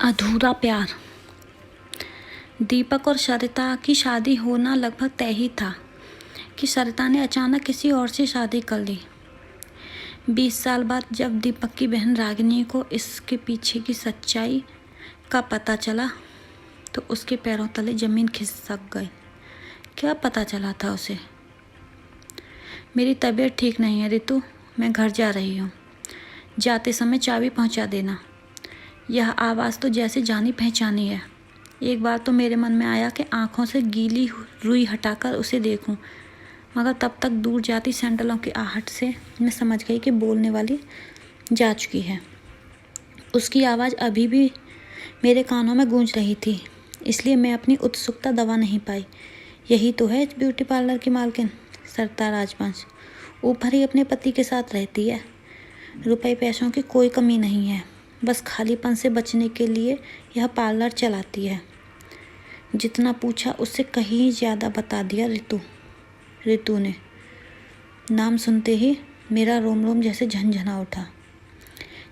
अधूरा प्यार। दीपक और सरिता की शादी होना लगभग तय ही था कि सरिता ने अचानक किसी और से शादी कर ली। 20 साल बाद जब दीपक की बहन रागिनी को इसके पीछे की सच्चाई का पता चला तो उसके पैरों तले जमीन खिसक गई। क्या पता चला था उसे? मेरी तबीयत ठीक नहीं है रितु, मैं घर जा रही हूँ। जाते समय चाबी पहुँचा देना। यह आवाज़ तो जैसे जानी पहचानी है। एक बार तो मेरे मन में आया कि आंखों से गीली रुई हटाकर उसे देखूं, मगर तब तक दूर जाती सैंडलों की आहट से मैं समझ गई कि बोलने वाली जा चुकी है। उसकी आवाज़ अभी भी मेरे कानों में गूंज रही थी, इसलिए मैं अपनी उत्सुकता दबा नहीं पाई। यही तो है ब्यूटी पार्लर की मालकिन, सरिता राजवंश। ऊपर ही अपने पति के साथ रहती है। रुपए पैसों की कोई कमी नहीं है, बस खालीपन से बचने के लिए यह पार्लर चलाती है। जितना पूछा उससे कहीं ज़्यादा बता दिया रितु ने। नाम सुनते ही मेरा रोम रोम जैसे झनझना उठा।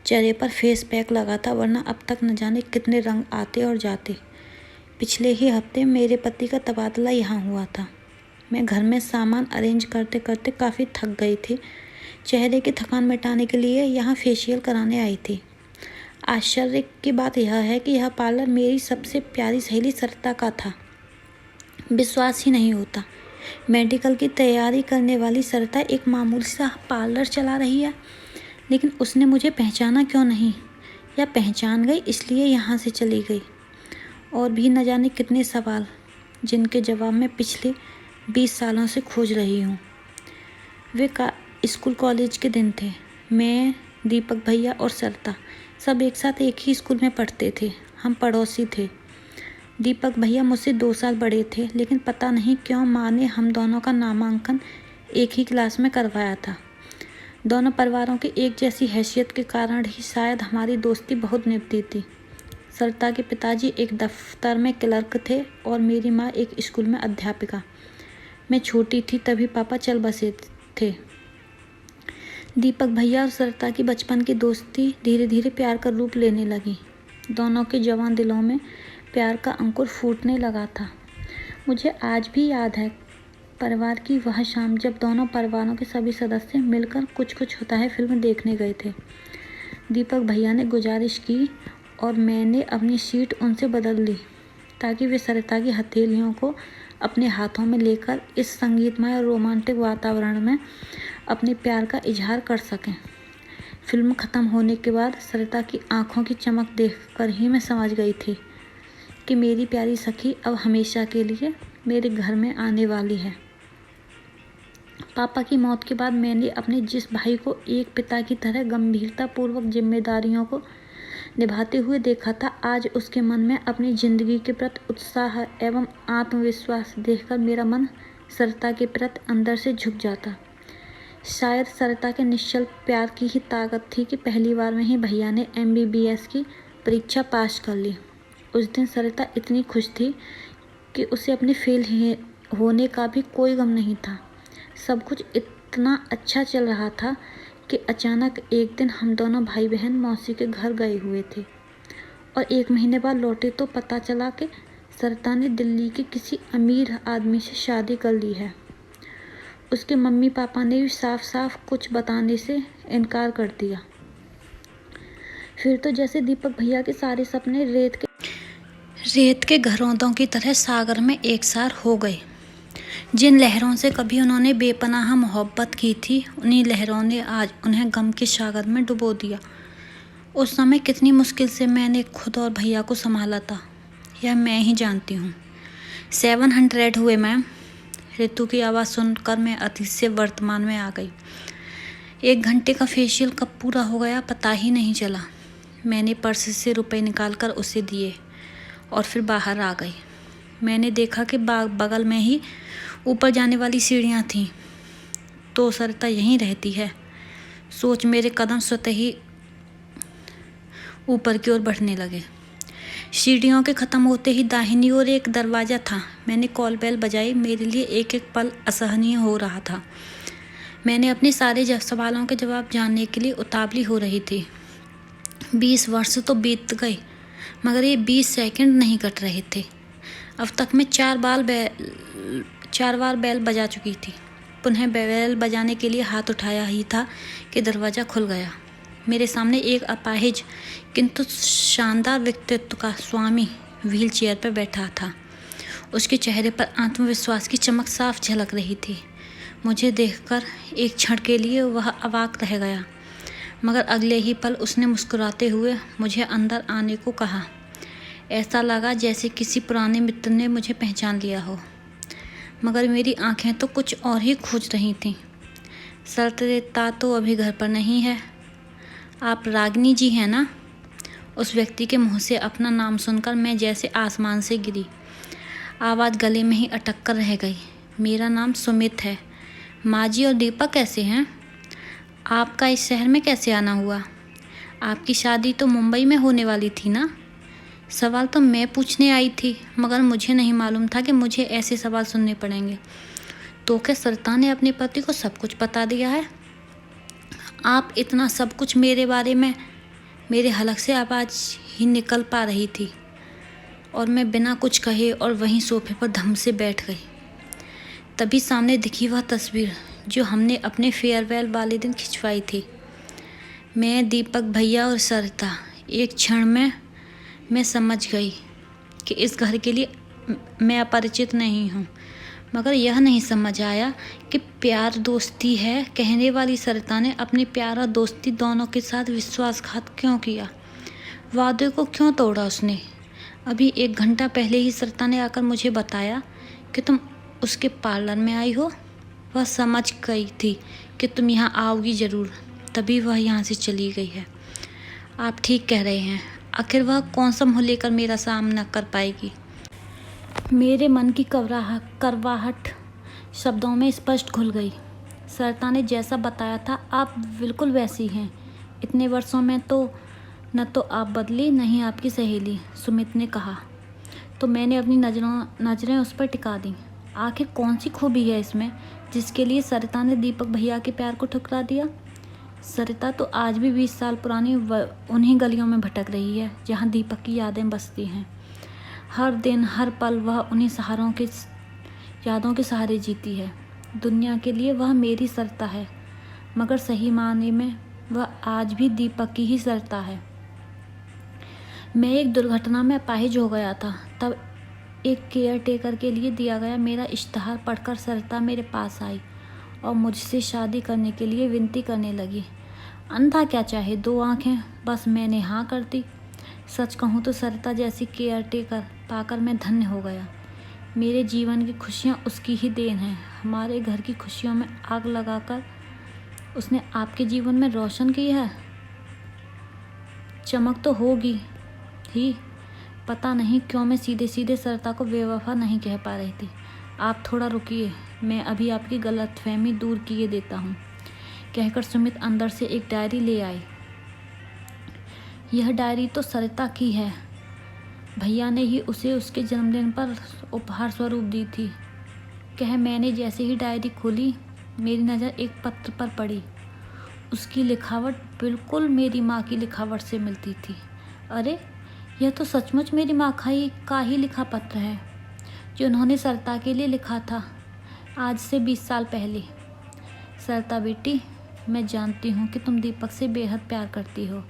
चेहरे पर फेस पैक लगा था, वरना अब तक न जाने कितने रंग आते और जाते। पिछले ही हफ्ते मेरे पति का तबादला यहाँ हुआ था। मैं घर में सामान अरेंज करते करते काफ़ी थक गई थी। चेहरे की थकान मिटाने के लिए यहाँ फेशियल कराने आई थी। आश्चर्य की बात यह है कि यह पार्लर मेरी सबसे प्यारी सहेली सरिता का था। विश्वास ही नहीं होता, मेडिकल की तैयारी करने वाली सरिता एक मामूली सा पार्लर चला रही है। लेकिन उसने मुझे पहचाना क्यों नहीं, या पहचान गई इसलिए यहाँ से चली गई। और भी न जाने कितने सवाल जिनके जवाब मैं पिछले 20 सालों से खोज रही हूँ। वे स्कूल कॉलेज के दिन थे। मैं, दीपक भैया और सरिता सब एक साथ एक ही स्कूल में पढ़ते थे। हम पड़ोसी थे। दीपक भैया मुझसे 2 साल बड़े थे, लेकिन पता नहीं क्यों माँ ने हम दोनों का नामांकन एक ही क्लास में करवाया था। दोनों परिवारों की एक जैसी हैसियत के कारण ही शायद हमारी दोस्ती बहुत निभती थी। सरिता के पिताजी एक दफ्तर में क्लर्क थे और मेरी माँ एक स्कूल में अध्यापिका। मैं छोटी थी तभी पापा चल बसे थे। दीपक भैया और सरिता की बचपन की दोस्ती धीरे धीरे प्यार का रूप लेने लगी। दोनों के जवान दिलों में प्यार का अंकुर फूटने लगा था। मुझे आज भी याद है परिवार की वह शाम जब दोनों परिवारों के सभी सदस्य मिलकर कुछ होता है फिल्म देखने गए थे। दीपक भैया ने गुजारिश की और मैंने अपनी सीट उनसे बदल ली ताकि वे सरिता की हथेलियों को अपने हाथों में लेकर इस संगीतमय और रोमांटिक वातावरण में अपने प्यार का इजहार कर सकें। फिल्म ख़त्म होने के बाद सरिता की आंखों की चमक देखकर ही मैं समझ गई थी कि मेरी प्यारी सखी अब हमेशा के लिए मेरे घर में आने वाली है। पापा की मौत के बाद मैंने अपने जिस भाई को एक पिता की तरह गंभीरतापूर्वक जिम्मेदारियों को निभाते हुए देखा था, आज उसके मन में अपनी ज़िंदगी के प्रति उत्साह एवं आत्मविश्वास देखकर मेरा मन सरिता के प्रति अंदर से झुक जाता। शायद सरिता के निश्चल प्यार की ही ताकत थी कि पहली बार में ही भैया ने MBBS की परीक्षा पास कर ली। उस दिन सरिता इतनी खुश थी कि उसे अपने फेल होने का भी कोई गम नहीं था। सब कुछ इतना अच्छा चल रहा था कि अचानक एक दिन हम दोनों भाई बहन मौसी के घर गए हुए थे और 1 महीने बाद लौटे तो पता चला कि सरिता ने दिल्ली के किसी अमीर आदमी से शादी कर ली है। उसके मम्मी पापा ने भी साफ साफ कुछ बताने से इनकार कर दिया। फिर तो जैसे दीपक भैया के सारे सपने रेत के घरौंदों की तरह सागर में एकसार हो गए। जिन लहरों से कभी उन्होंने बेपनाह मोहब्बत की थी, उन्हीं लहरों ने आज उन्हें गम के सागर में डुबो दिया। उस समय कितनी मुश्किल से मैंने खुद और भैया को संभाला था, यह मैं ही जानती हूँ। 700 हुए मैम। रितु की आवाज़ सुनकर मैं अतीत से वर्तमान में आ गई। 1 घंटे का फेशियल कब पूरा हो गया पता ही नहीं चला। मैंने पर्स से रुपए निकालकर उसे दिए और फिर बाहर आ गई। मैंने देखा कि बगल में ही ऊपर जाने वाली सीढ़ियाँ थीं। तो सरिता यहीं रहती है। सोच मेरे कदम स्वतः ही ऊपर की ओर बढ़ने लगे। सीढ़ियों के ख़त्म होते ही दाहिनी ओर एक दरवाज़ा था। मैंने कॉल बेल बजाई। मेरे लिए एक एक पल असहनीय हो रहा था। मैंने अपने सारे सवालों के जवाब जानने के लिए उतावली हो रही थी। 20 वर्ष तो बीत गए, मगर ये 20 सेकंड नहीं कट रहे थे। अब तक मैं 4 बार बेल बजा चुकी थी। पुनः बेल बजाने के लिए हाथ उठाया ही था कि दरवाज़ा खुल गया। मेरे सामने एक अपाहिज किंतु शानदार व्यक्तित्व का स्वामी व्हील चेयर पर बैठा था। उसके चेहरे पर आत्मविश्वास की चमक साफ झलक रही थी। मुझे देखकर एक क्षण के लिए वह अवाक रह गया, मगर अगले ही पल उसने मुस्कुराते हुए मुझे अंदर आने को कहा। ऐसा लगा जैसे किसी पुराने मित्र ने मुझे पहचान लिया हो, मगर मेरी आंखें तो कुछ और ही खोज रही थीं। सरता तो अभी घर पर नहीं है। आप रागिनी जी हैं ना? उस व्यक्ति के मुंह से अपना नाम सुनकर मैं जैसे आसमान से गिरी। आवाज़ गले में ही अटक कर रह गई। मेरा नाम सुमित है। माँ जी और दीपक कैसे हैं? आपका इस शहर में कैसे आना हुआ? आपकी शादी तो मुंबई में होने वाली थी ना? सवाल तो मैं पूछने आई थी, मगर मुझे नहीं मालूम था कि मुझे ऐसे सवाल सुनने पड़ेंगे। तो क्या सरिता ने अपने पति को सब कुछ बता दिया है? आप इतना सब कुछ मेरे बारे में? मेरे हलक से आवाज़ ही निकल पा रही थी और मैं बिना कुछ कहे और वहीं सोफे पर धम से बैठ गई। तभी सामने दिखी वह तस्वीर जो हमने अपने फेयरवेल वाले दिन खिंचवाई थी। मैं, दीपक भैया और सरिता। एक क्षण में मैं समझ गई कि इस घर के लिए मैं अपरिचित नहीं हूँ, मगर यह नहीं समझ आया कि प्यार दोस्ती है कहने वाली सरिता ने अपने प्यार और दोस्ती दोनों के साथ विश्वासघात क्यों किया? वादे को क्यों तोड़ा उसने? अभी 1 घंटा पहले ही सरिता ने आकर मुझे बताया कि तुम उसके पार्लर में आई हो। वह समझ गई थी कि तुम यहाँ आओगी ज़रूर, तभी वह यहाँ से चली गई है। आप ठीक कह रहे हैं। आखिर वह कौन सा मुँह लेकर मेरा सामना कर पाएगी? मेरे मन की करवाहट शब्दों में स्पष्ट घुल गई। सरिता ने जैसा बताया था आप बिल्कुल वैसी हैं। इतने वर्षों में तो न तो आप बदली, न ही आपकी सहेली, सुमित ने कहा। तो मैंने अपनी नज़रें उस पर टिका दी। आखिर कौन सी खूबी है इसमें जिसके लिए सरिता ने दीपक भैया के प्यार को ठुकरा दिया? सरिता तो आज भी 20 साल पुरानी उन्हीं गलियों में भटक रही है जहाँ दीपक की यादें बसती हैं। हर दिन हर पल वह उन्हीं यादों के सहारे जीती है। दुनिया के लिए वह मेरी सरिता है, मगर सही मायने में वह आज भी दीपक की ही सरिता है। मैं एक दुर्घटना में अपाहिज हो गया था। तब एक केयर टेकर के लिए दिया गया मेरा इश्तहार पढ़कर सरिता मेरे पास आई और मुझसे शादी करने के लिए विनती करने लगी। अंधा क्या चाहे 2 आँखें, बस मैंने हाँ कर दी। सच कहूँ तो सरिता जैसी केयर टेकर पाकर मैं धन्य हो गया। मेरे जीवन की खुशियाँ उसकी ही देन है। हमारे घर की खुशियों में आग लगाकर उसने आपके जीवन में रोशन की है। चमक तो होगी ही। पता नहीं क्यों मैं सीधे सीधे सरिता को बेवफा नहीं कह पा रही थी। आप थोड़ा रुकिए, मैं अभी आपकी गलतफहमी दूर किए देता हूँ, कहकर सुमित अंदर से एक डायरी ले आई। यह डायरी तो सरिता की है। भैया ने ही उसे उसके जन्मदिन पर उपहार स्वरूप दी थी। मैंने जैसे ही डायरी खोली, मेरी नज़र एक पत्र पर पड़ी। उसकी लिखावट बिल्कुल मेरी माँ की लिखावट से मिलती थी। अरे, यह तो सचमुच मेरी माँ का ही लिखा पत्र है जो उन्होंने सरिता के लिए लिखा था आज से 20 साल पहले। सरिता बेटी, मैं जानती हूँ कि तुम दीपक से बेहद प्यार करती हो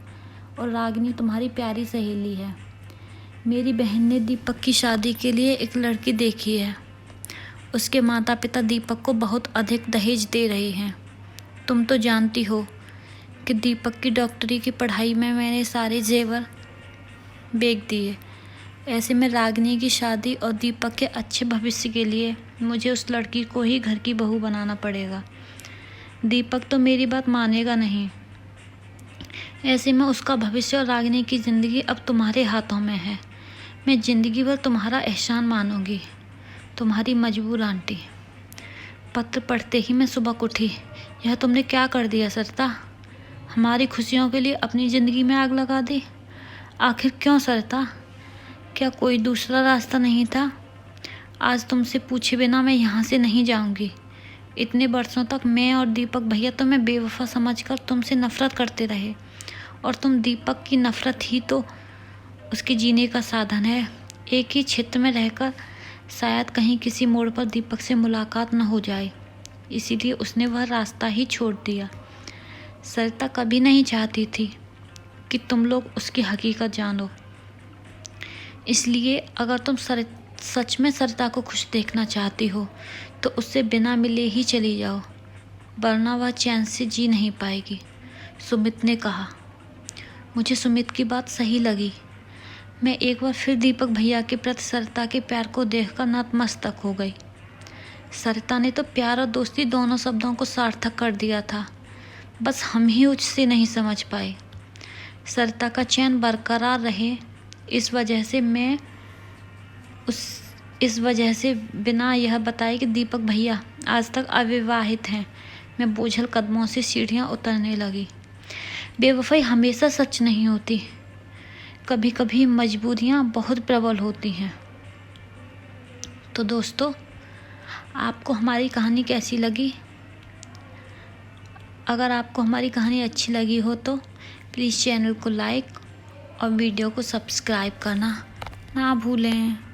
और रागिनी तुम्हारी प्यारी सहेली है। मेरी बहन ने दीपक की शादी के लिए एक लड़की देखी है। उसके माता पिता दीपक को बहुत अधिक दहेज दे रहे हैं। तुम तो जानती हो कि दीपक की डॉक्टरी की पढ़ाई में मैंने सारे जेवर बेच दिए। ऐसे में रागिनी की शादी और दीपक के अच्छे भविष्य के लिए मुझे उस लड़की को ही घर की बहू बनाना पड़ेगा। दीपक तो मेरी बात मानेगा नहीं। ऐसे में उसका भविष्य और रागिनी की ज़िंदगी अब तुम्हारे हाथों में है। मैं ज़िंदगी भर तुम्हारा एहसान मानूंगी, तुम्हारी मजबूर आंटी। पत्र पढ़ते ही मैं सुबह उठी। यह तुमने क्या कर दिया सरिता? हमारी खुशियों के लिए अपनी ज़िंदगी में आग लगा दी। आखिर क्यों सरिता? क्या कोई दूसरा रास्ता नहीं था? आज तुमसे पूछे बिना मैं यहाँ से नहीं जाऊँगी। इतने वर्षों तक मैं और दीपक भैया तुम्हें बेवफा समझकर तुमसे नफ़रत करते रहे और तुम दीपक की नफ़रत ही तो उसके जीने का साधन है। एक ही क्षेत्र में रहकर शायद कहीं किसी मोड़ पर दीपक से मुलाकात न हो जाए, इसीलिए उसने वह रास्ता ही छोड़ दिया। सरिता कभी नहीं चाहती थी कि तुम लोग उसकी हकीकत जानो, इसलिए अगर तुम सच में सरिता को खुश देखना चाहती हो तो उससे बिना मिले ही चली जाओ, वरना वह चैन से जी नहीं पाएगी, सुमित ने कहा। मुझे सुमित की बात सही लगी। मैं एक बार फिर दीपक भैया के प्रति सरिता के प्यार को देखकर नतमस्तक हो गई। सरिता ने तो प्यार और दोस्ती दोनों शब्दों को सार्थक कर दिया था, बस हम ही उससे नहीं समझ पाए। सरिता का चैन बरकरार रहे, इस वजह से बिना यह बताए कि दीपक भैया आज तक अविवाहित हैं, मैं बोझल कदमों से सीढ़ियाँ उतरने लगी। बेवफाई हमेशा सच नहीं होती, कभी कभी मजबूरियाँ बहुत प्रबल होती हैं। तो दोस्तों, आपको हमारी कहानी कैसी लगी? अगर आपको हमारी कहानी अच्छी लगी हो तो प्लीज़ चैनल को लाइक और वीडियो को सब्सक्राइब करना ना भूलें।